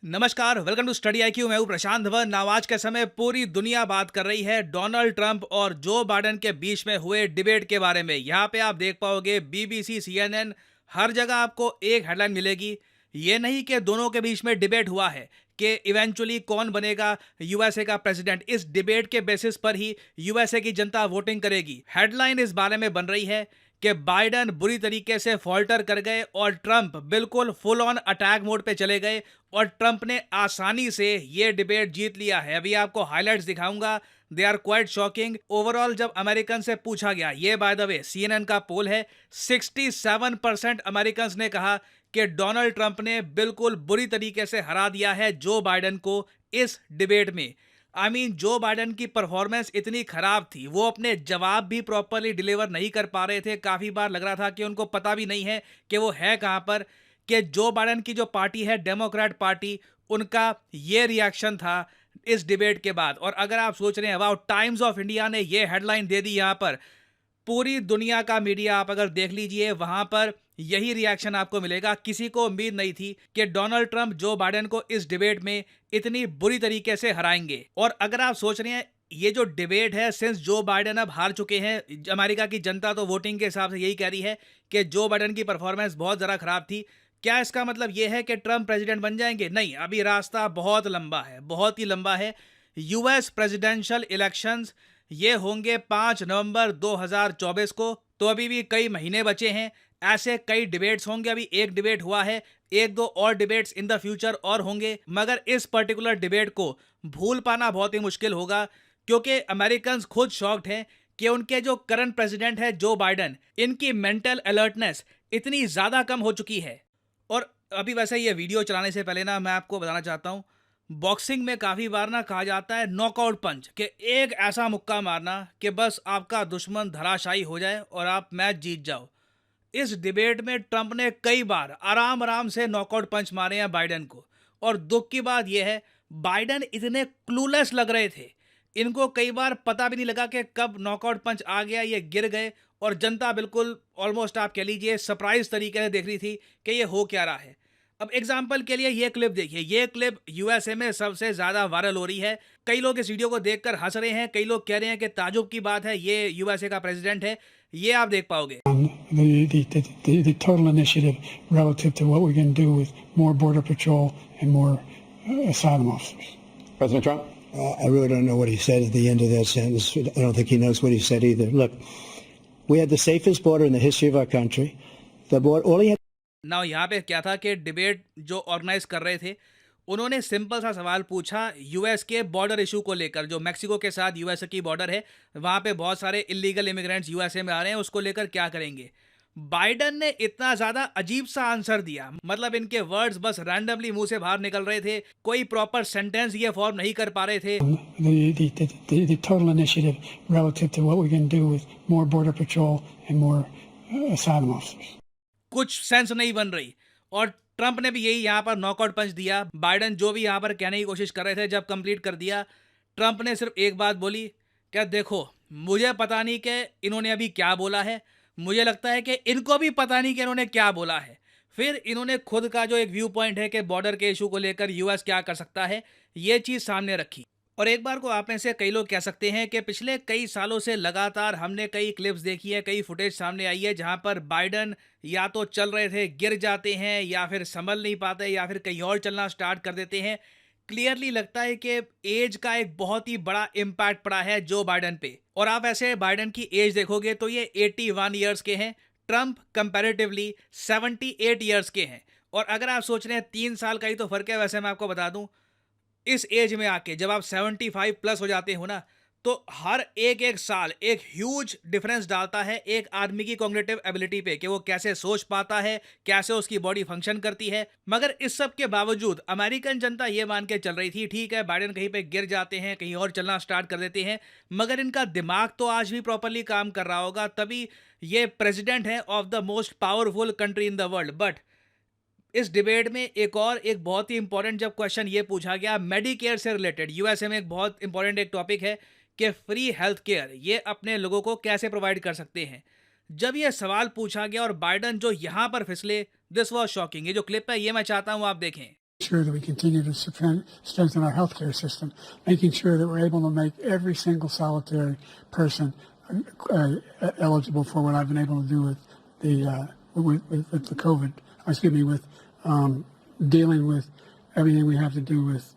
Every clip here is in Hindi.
नमस्कार, वेलकम टू स्टडी आईक्यू। मैं हूं प्रशांत धवन। आज के समय पूरी दुनिया बात कर रही है डोनाल्ड ट्रंप और जो बाइडेन के बीच में हुए डिबेट के बारे में। यहाँ पे आप देख पाओगे बीबीसी, सीएनएन, हर जगह आपको एक हेडलाइन मिलेगी। ये नहीं कि दोनों के बीच में डिबेट हुआ है कि इवेंचुअली कौन बनेगा यूएसए का प्रेसिडेंट। इस डिबेट के बेसिस पर ही यूएसए की जनता वोटिंग करेगी। हेडलाइन इस बारे में बन रही है कि बाइडेन बुरी तरीके से फॉल्टर कर गए और ट्रंप बिल्कुल फुल ऑन अटैक मोड पे चले गए और ट्रंप ने आसानी से ये डिबेट जीत लिया है। अभी आपको हाइलाइट्स दिखाऊंगा, they are quite shocking. Overall जब अमेरिकन से पूछा गया, ये बाय द वे सीएनएन का पोल है, 67% अमेरिकन ने कहा कि डोनाल्ड ट्रंप ने बिल्कुल बुरी तरीके से हरा दिया है जो बाइडेन को इस डिबेट में। जो बाइडेन की परफॉर्मेंस इतनी खराब थी, वो अपने जवाब भी प्रॉपरली डिलीवर नहीं कर पा रहे थे। काफ़ी बार लग रहा था कि उनको पता भी नहीं है कि वो है कहाँ पर। कि जो बाइडेन की जो पार्टी है डेमोक्रेट पार्टी, उनका ये रिएक्शन था इस डिबेट के बाद। और अगर आप सोच रहे हैं वाओ, टाइम्स ऑफ इंडिया ने ये हेडलाइन दे दी, यहाँ पर पूरी दुनिया का मीडिया आप अगर देख लीजिए, वहां पर यही रिएक्शन आपको मिलेगा। किसी को उम्मीद नहीं थी कि डोनाल्ड ट्रंप जो बाइडेन को इस डिबेट में इतनी बुरी तरीके से हराएंगे। और अगर आप सोच रहे हैं ये जो डिबेट है, सिंस जो बाइडेन अब हार चुके हैं, अमेरिका की जनता तो वोटिंग के हिसाब से यही कह रही है कि जो बाइडेन की परफॉर्मेंस बहुत ज़्यादा खराब थी। क्या इसका मतलब ये है कि ट्रंप प्रेसिडेंट बन जाएंगे? नहीं, अभी रास्ता बहुत लंबा है, बहुत ही लंबा है। यूएस प्रेसिडेंशियल इलेक्शंस ये होंगे 5 नवंबर 2024 को, तो अभी भी कई महीने बचे हैं। ऐसे कई डिबेट्स होंगे, अभी एक डिबेट हुआ है, एक दो और डिबेट्स इन द फ्यूचर और होंगे। मगर इस पर्टिकुलर डिबेट को भूल पाना बहुत ही मुश्किल होगा, क्योंकि अमेरिकन्स खुद शॉक्ड हैं कि उनके जो करंट प्रेसिडेंट है जो बाइडेन, इनकी मेंटल अलर्टनेस इतनी ज़्यादा कम हो चुकी है। और अभी वैसे ये वीडियो चलाने से पहले ना मैं आपको बताना चाहता हूँ, बॉक्सिंग में काफ़ी बार ना कहा जाता है नॉकआउट पंच, कि एक ऐसा मुक्का मारना कि बस आपका दुश्मन धराशायी हो जाए और आप मैच जीत जाओ। इस डिबेट में ट्रंप ने कई बार आराम आराम से नॉकआउट पंच मारे हैं बाइडेन को। और दुख की बात यह है, बाइडेन इतने क्लूलेस लग रहे थे, इनको कई बार पता भी नहीं लगा कि कब नॉकआउट पंच आ गया, ये गिर गए। और जनता बिल्कुल ऑलमोस्ट आप कह लीजिए सरप्राइज तरीके से देख रही थी कि ये हो क्या रहा है। अब एग्जाम्पल के लिए ये क्लिप देखिए। ये क्लिप यूएसए में सबसे ज्यादा वायरल हो रही है। कई लोग इस वीडियो को देखकर हंस रहे हैं, कई लोग कह रहे हैं कि ताजुब की बात है, ये यूएसए का प्रेसिडेंट है। ये आप देख पाओगे। The total initiative relative to what we can do with more border patrol and more asylum officers. President Trump? I really don't know what he said at the end of that sentence. I don't think he knows what he said either. Look, we had the safest border in the history of our country. The border, all he had. ना यहाँ पे क्या था कि डिबेट जो ऑर्गेनाइज कर रहे थे, उन्होंने सिंपल सा सवाल पूछा यूएस के बॉर्डर इशू को लेकर। जो मैक्सिको के साथ यूएसए की बॉर्डर है, वहाँ पे बहुत सारे इलीगल इमिग्रेंट्स यूएसए में आ रहे हैं, उसको लेकर क्या करेंगे। बाइडेन ने इतना ज़्यादा अजीब सा आंसर दिया, मतलब इनके वर्ड्स बस रैंडमली मुंह से बाहर निकल रहे थे, कोई प्रॉपर सेंटेंस ये फॉर्म नहीं कर पा रहे थे। The total initiative relative to what we can do with more border patrol and more asylum officers. कुछ सेंस नहीं बन रही। और ट्रंप ने भी यही यहाँ पर नॉकआउट पंच दिया। बाइडेन जो भी यहाँ पर कहने की कोशिश कर रहे थे, जब कंप्लीट कर दिया, ट्रंप ने सिर्फ एक बात बोली, क्या देखो, मुझे पता नहीं कि इन्होंने अभी क्या बोला है, मुझे लगता है कि इनको भी पता नहीं कि इन्होंने क्या बोला है। फिर इन्होंने खुद का जो एक व्यू पॉइंट है कि बॉर्डर के इशू को लेकर यूएस क्या कर सकता है, ये चीज़ सामने रखी। और एक बार को आप में से कई लोग कह सकते हैं कि पिछले कई सालों से लगातार हमने कई क्लिप्स देखी है, कई फुटेज सामने आई है, जहां पर बाइडेन या तो चल रहे थे, गिर जाते हैं, या फिर संभल नहीं पाते, या फिर कहीं और चलना स्टार्ट कर देते हैं। क्लियरली लगता है कि एज का एक बहुत ही बड़ा इम्पैक्ट पड़ा है जो बाइडेन पे। और आप ऐसे बाइडेन की एज देखोगे तो ये 81 ईयर्स के हैं, ट्रंप कंपैरेटिवली 78 ईयर्स के हैं। और अगर आप सोच रहे हैं 3 साल का ही तो फर्क है, वैसे मैं आपको बता दूं, इस एज में आके जब आप 75 प्लस हो जाते हो ना, तो हर एक एक साल एक ह्यूज डिफरेंस डालता है एक आदमी की कॉग्निटिव एबिलिटी पे, कि वो कैसे सोच पाता है, कैसे उसकी बॉडी फंक्शन करती है। मगर इस सब के बावजूद अमेरिकन जनता ये मान के चल रही थी, ठीक है बाइडेन कहीं पे गिर जाते हैं, कहीं और चलना स्टार्ट कर देते हैं, मगर इनका दिमाग तो आज भी प्रॉपरली काम कर रहा होगा, तभी ये प्रेसिडेंट है of the most powerful country in the world. But इस डिबेट में एक बहुत ही इंपॉर्टेंट जब क्वेश्चन ये पूछा गया मेडिकेयर से रिलेटेड, यूएसए में एक बहुत इंपॉर्टेंट एक टॉपिक है कि फ्री हेल्थ केयर ये अपने लोगों को कैसे प्रोवाइड कर सकते हैं। जब ये सवाल पूछा गया और बाइडेन जो यहाँ पर फिसले, दिस वॉज शॉकिंग। ये जो क्लिप है ये मैं चाहता हूँ आप देखें। sure that we continue to strengthen our healthcare system, making sure that we're able to make every single solitary person eligible for what I've been able to do with the COVID. Excuse me, with dealing with everything we have to do with.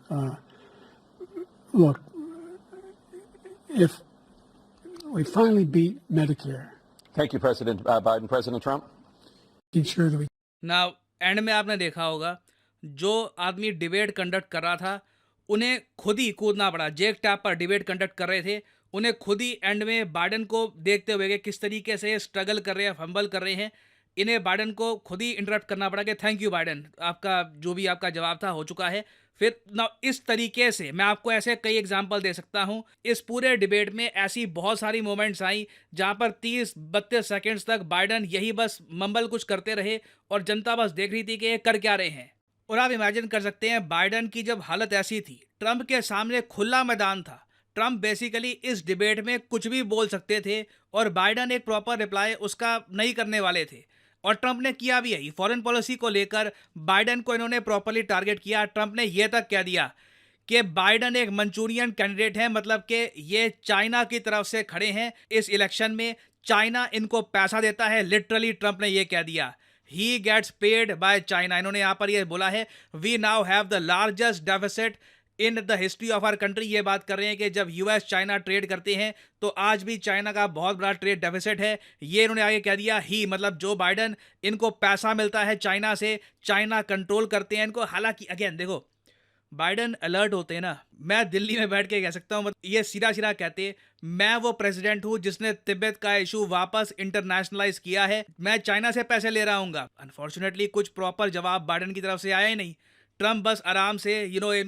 Look, if we finally beat Medicare, Thank you, President Biden. President Trump? making sure that we now and में आपने देखा होगा जो आदमी डिबेट कंडक्ट कर रहा था उन्हें खुद ही कूदना पड़ा। जेक टैप पर डिबेट कंडक्ट कर रहे थे, उन्हें खुद ही एंड में बाइडन को देखते हुए कि किस तरीके से स्ट्रगल कर रहे हैं, फंबल कर रहे हैं, इन्हें बाइडन को खुद ही इंटरप्ट करना पड़ा कि थैंक यू बाइडन, आपका जो भी आपका जवाब था हो चुका है। फिर ना इस तरीके से मैं आपको ऐसे कई एग्जांपल दे सकता हूं। इस पूरे डिबेट में ऐसी बहुत सारी मोमेंट्स आई जहां पर 30-32 सेकंड्स तक बाइडन यही बस मम्बल कुछ करते रहे और जनता बस देख रही थी कि ये कर क्या रहे हैं। और आप इमेजिन कर सकते हैं बाइडन की जब हालत ऐसी थी, ट्रंप के सामने खुला मैदान था, ट्रंप बेसिकली इस डिबेट में कुछ भी बोल सकते थे और बाइडन एक प्रॉपर रिप्लाई उसका नहीं करने वाले थे। और ट्रंप ने किया भी है। फॉरेन पॉलिसी को लेकर बाइडन को इन्होंने प्रॉपरली टारगेट किया। ट्रंप ने यह तक कह दिया कि बाइडन एक मंचूरियन कैंडिडेट है, मतलब कि ये चाइना की तरफ से खड़े हैं इस इलेक्शन में, चाइना इनको पैसा देता है। लिटरली ट्रंप ने यह कह दिया, he gets paid by China. इन्होंने यहाँ पर यह बोला है, we now have the largest deficit in the history of our country. ये बात कर रहे हैं कि जब यूएस चाइना ट्रेड करते हैं तो आज भी चाइना का बहुत बड़ा ट्रेड डेफिसिट है। ये इन्होंने आगे कह दिया, ही मतलब जो बाइडन, इनको पैसा मिलता है चाइना से, चाइना कंट्रोल करते हैं इनको। हालांकि अगेन देखो, बाइडन अलर्ट होते हैं ना, मैं दिल्ली में बैठ के कह सकता हूँ, ये सीधा सीधा कहते, मैं वो प्रेसिडेंट हूँ जिसने तिब्बत का इशू वापस इंटरनेशनलाइज किया है, मैं चाइना से पैसे ले रहा हूँ। अनफॉर्चुनेटली कुछ प्रॉपर जवाब बाइडन की तरफ से आया ही नहीं। ट्रंप बस आराम से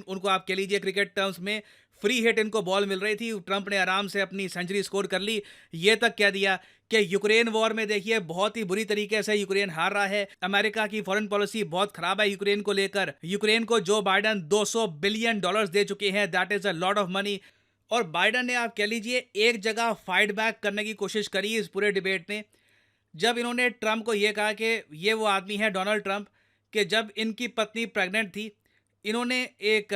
उनको आप कह लीजिए क्रिकेट टर्म्स में फ्री हिट इनको बॉल मिल रही थी, ट्रंप ने आराम से अपनी सेंचुरी स्कोर कर ली। ये तक कह दिया कि यूक्रेन वॉर में देखिए बहुत ही बुरी तरीके से यूक्रेन हार रहा है, अमेरिका की फॉरेन पॉलिसी बहुत खराब है यूक्रेन को लेकर। यूक्रेन को जो बाइडन $200 बिलियन दे चुके हैं, that is a lot of money. और बाइडन ने आप कह लीजिए एक जगह फाइट बैक करने की कोशिश करी इस पूरे डिबेट में, जब इन्होंने ट्रंप को ये कहा कि ये वो आदमी है डोनाल्ड ट्रंप, कि जब इनकी पत्नी प्रेग्नेंट थी, इन्होंने एक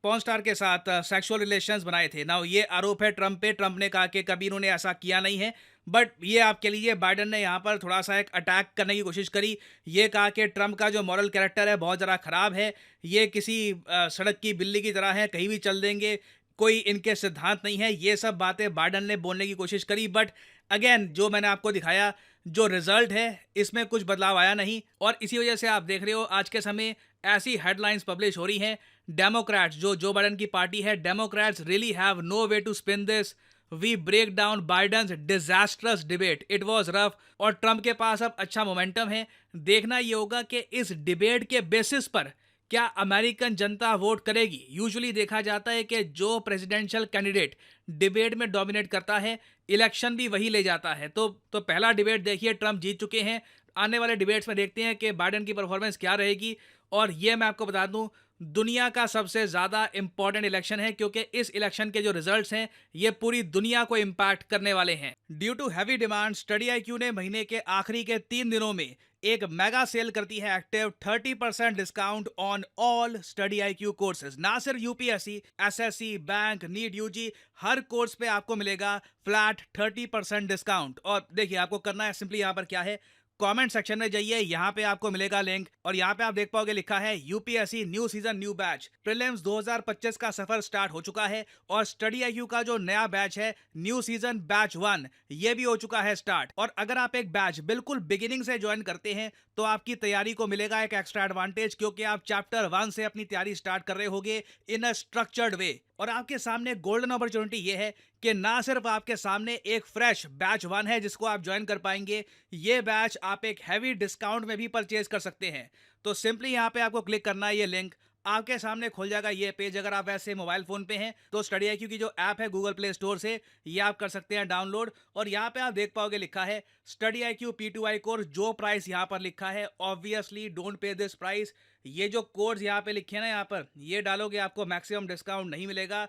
पॉर्न स्टार के साथ सेक्सुअल रिलेशंस बनाए थे। नाउ ये आरोप है ट्रंप पे। ट्रंप ने कहा कि कभी इन्होंने ऐसा किया नहीं है, बट ये आप कह लीजिए बाइडन ने यहाँ पर थोड़ा सा एक अटैक करने की कोशिश करी। ये कहा कि ट्रंप का जो मॉरल कैरेक्टर है बहुत ज़रा ख़राब है, ये किसी सड़क की बिल्ली की तरह है, कहीं भी चल देंगे, कोई इनके सिद्धांत नहीं है। ये सब बातें बाइडन ने बोलने की कोशिश करी, बट अगेन जो मैंने आपको दिखाया, जो रिजल्ट है इसमें कुछ बदलाव आया नहीं। और इसी वजह से आप देख रहे हो आज के समय ऐसी हेडलाइंस पब्लिश हो रही हैं, डेमोक्रेट्स, जो बाइडन की पार्टी है, Democrats really have no way to spin this, we break down Biden's disastrous debate, it was rough. और ट्रंप के पास अब अच्छा मोमेंटम है। देखना ये होगा कि इस डिबेट के बेसिस पर क्या अमेरिकन जनता वोट करेगी। यूजुअली देखा जाता है कि जो प्रेसिडेंशियल कैंडिडेट डिबेट में डोमिनेट करता है, इलेक्शन भी वही ले जाता है। तो पहला डिबेट देखिए ट्रंप जीत चुके हैं, आने वाले डिबेट्स में देखते हैं कि बाइडन की परफॉर्मेंस क्या रहेगी। और ये मैं आपको बता दूं, दुनिया का सबसे ज़्यादा इंपॉर्टेंट इलेक्शन है, क्योंकि इस इलेक्शन के जो रिजल्ट्स हैं ये पूरी दुनिया को इम्पैक्ट करने वाले हैं। Due to heavy demand, study IQ ने महीने के आखिरी के 3 दिनों में एक मेगा सेल करती है active, 30% discount on all study IQ courses. ना सिर्फ UPSC, SSC, bank, NEET, UG, हर कोर्स पे आपको मिलेगा फ्लैट 30% डिस्काउंट। और देखिए आपको करना है सिंपली, यहाँ पर क्या है, कमेंट सेक्शन में जाइए, यहाँ पे आपको मिलेगा लिंक और यहाँ पे आप देख पाओगे लिखा है UPSC new season new batch. Prelims 2025 का सफर स्टार्ट हो चुका है और स्टडी IQ का जो नया बैच है न्यू सीजन बैच 1, ये भी हो चुका है स्टार्ट। और अगर आप एक बैच बिल्कुल बिगिनिंग से ज्वाइन करते हैं तो आपकी तैयारी को मिलेगा एक एक्स्ट्रा एडवांटेज, क्योंकि आप चैप्टर 1 से अपनी तैयारी स्टार्ट कर रहे होगे इन अ स्ट्रक्चर्ड वे। और आपके सामने गोल्डन अपॉर्चुनिटी ये है कि ना सिर्फ आपके सामने एक फ्रेश बैच 1 है जिसको आप ज्वाइन कर पाएंगे, ये बैच आप एक हैवी डिस्काउंट में भी परचेज कर सकते हैं। तो सिंपली यहाँ पे आपको क्लिक करना है, ये लिंक आपके सामने खुल जाएगा ये पेज। अगर आप वैसे मोबाइल फोन पे हैं तो स्टडी IQ की जो ऐप है गूगल प्ले स्टोर से, ये आप कर सकते हैं डाउनलोड। और यहाँ पे आप देख पाओगे लिखा है स्टडी IQ P2I कोर्स, जो प्राइस यहाँ पर लिखा है, obviously don't pay this price. ये जो कोड्स यहाँ पे लिखे हैं ना, यहाँ पर ये डालोगे आपको मैक्सिमम डिस्काउंट नहीं मिलेगा।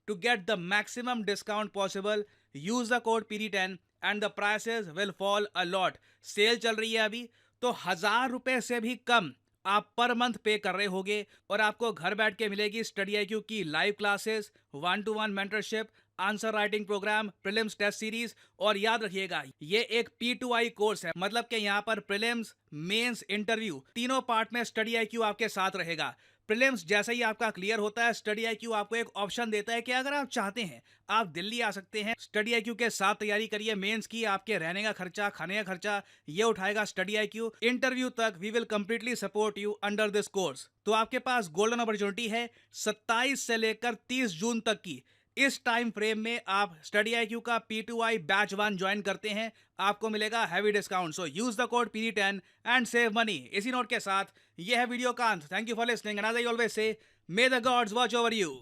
To get the maximum discount possible, use the code PD10 and the prices will fall a lot. Sale चल रही है अभी, तो 1000 रुपए से भी कम आप पर मंथ पे कर रहे होगे और आपको घर बैठ के मिलेगी स्टडी IQ की live classes, 1-to-1 mentorship, answer writing programme, prelims test series. और याद रखिएगा ये एक P2I कोर्स है, मतलब कि यहाँ पर प्रीलिम्स, मेंस, इंटरव्यू तीनों पार्ट में स्टडी IQ आपके साथ रहेगा। प्रीलिम्स जैसे ही आपका क्लियर होता है, स्टडी IQ आपको एक ऑप्शन देता है कि अगर आप चाहते हैं आप दिल्ली आ सकते हैं, स्टडी IQ के साथ तैयारी करिए। मेंस की आपके रहने का खर्चा, खाने का खर्चा ये उठाएगा स्टडी IQ। इंटरव्यू तक we will completely support you under this course. तो आपके पास गोल्डन अपॉर्चुनिटी है 27 से लेकर 30 जून तक की। इस टाइम फ्रेम में आप स्टडी IQ का P2I बैच 1 ज्वाइन करते हैं, आपको मिलेगा heavy discount. So use the code PD10 and save money. इसी नोट के साथ यह है वीडियो का अंत। Thank you for listening and as I always say, may the gods watch over you.